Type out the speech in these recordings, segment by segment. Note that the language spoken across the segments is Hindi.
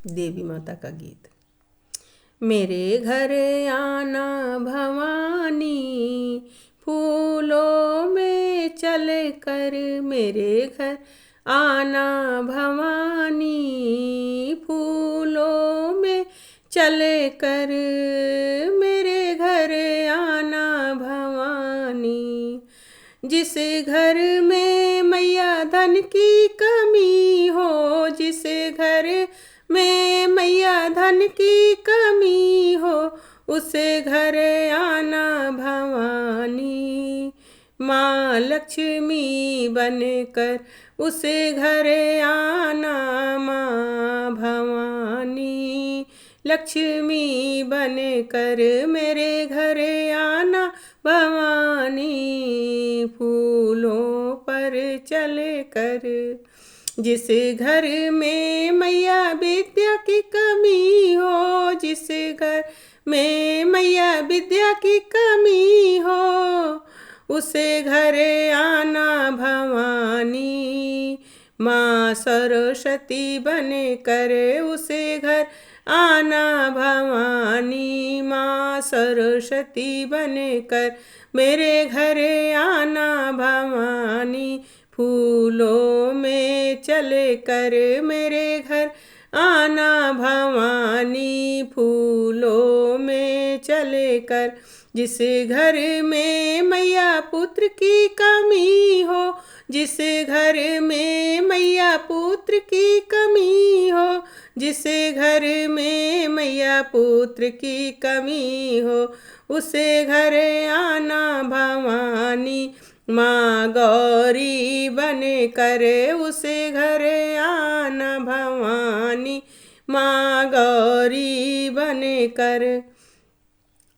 देवी माता का गीत। मेरे घर आना भवानी, फूलों में चल कर मेरे घर आना भवानी, फूलों में चल कर मेरे घर आना भवानी। जिस घर में मैया धन की कमी हो, जिस घर में मैया धन की कमी हो, उसे घर आना भवानी। माँ लक्ष्मी बनकर उसे घर आना माँ भवानी। लक्ष्मी बनकर मेरे घर आना भवानी, फूलों पर चल कर। जिस घर में मैया विद्या की कमी हो, जिस घर में मैया विद्या की कमी हो, उसे घर आना भवानी। माँ सरस्वती बन कर उसे घर आना भवानी। माँ सरस्वती बन कर मेरे घर आना भवानी। फूलों में चल कर मेरे घर आना भवानी, फूलों में चल कर। जिस घर में मैया पुत्र की कमी हो, जिस घर में मैया पुत्र की कमी हो, जिस घर में मैया पुत्र की कमी हो, उसे घर आना भवानी। माँ गौरी बन कर उसे घर आना भवानी। माँ गौरी बन कर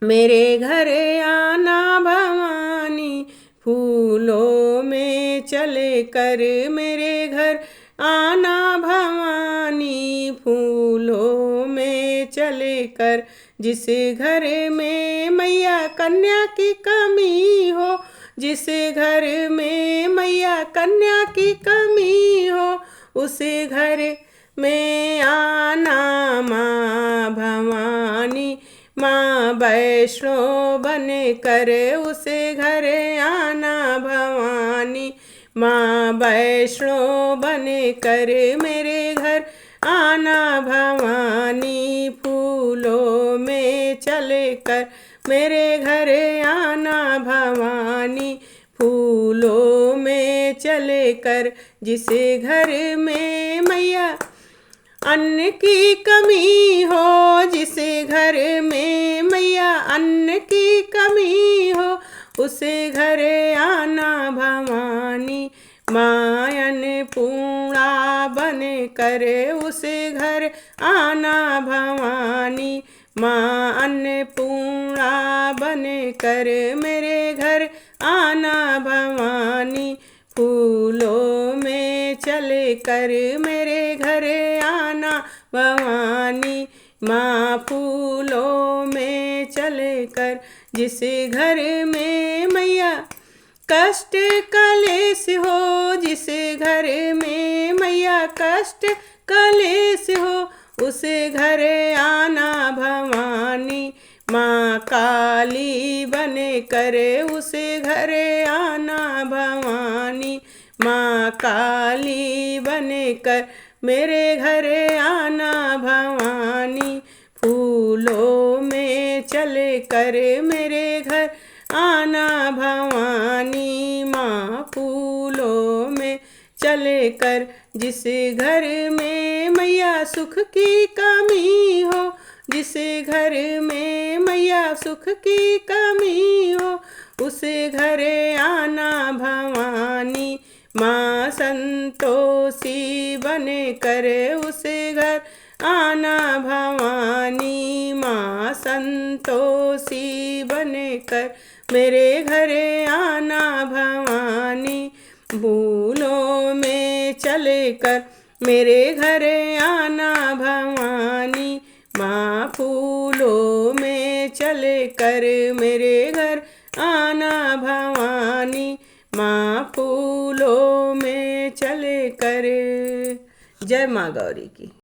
मेरे घर आना भवानी, फूलों में चले कर मेरे घर आना भवानी, फूलों में चले कर। जिस घर में मैया कन्या की कमी हो, जिस घर में मैया कन्या की कमी हो, उसे घर में आना माँ भवानी। माँ वैष्णो बन कर उसे घर आना भवानी। माँ वैष्णो बन कर मेरे घर आना भवानी, फूलों में चल कर मेरे घर आना भवानी, फूलों में चल कर। जिस घर में मैया अन्न की कमी हो, जिस घर में मैया अन्न की कमी हो, उसे घर आना भवानी। माँ अन्नपूर्णा बन कर उसे घर आना भवानी। माँ अन्नपूर्णा बन कर मेरे घर आना भवानी, फूलों में चल कर मेरे घर आना भवानी। माँ फूलों में चल कर जिस घर में मैया कष्ट कलेश हो, जिस घर में मैया कष्ट कलेश हो, उसे घर आना भवानी। माँ काली बन कर उसे घर आना भवानी। माँ काली बन कर मेरे घर आना भवानी, फूलों में चल कर मेरे घर आना भवानी। माँ फूलों में चल कर जिस घर में मैया सुख की कमी हो, जिस घर में मैया सुख की कमी हो, उसे घर आना भवानी। माँ संतोषी बन कर उसे घर आना भवानी। माँ संतोषी बन कर मेरे घर आना भवानी, फूलों में चल कर मेरे घर आना भवानी। माँ फूलों में चल कर मेरे घर आना भवानी। माँ फूलों में चल कर। जय माँ गौरी की।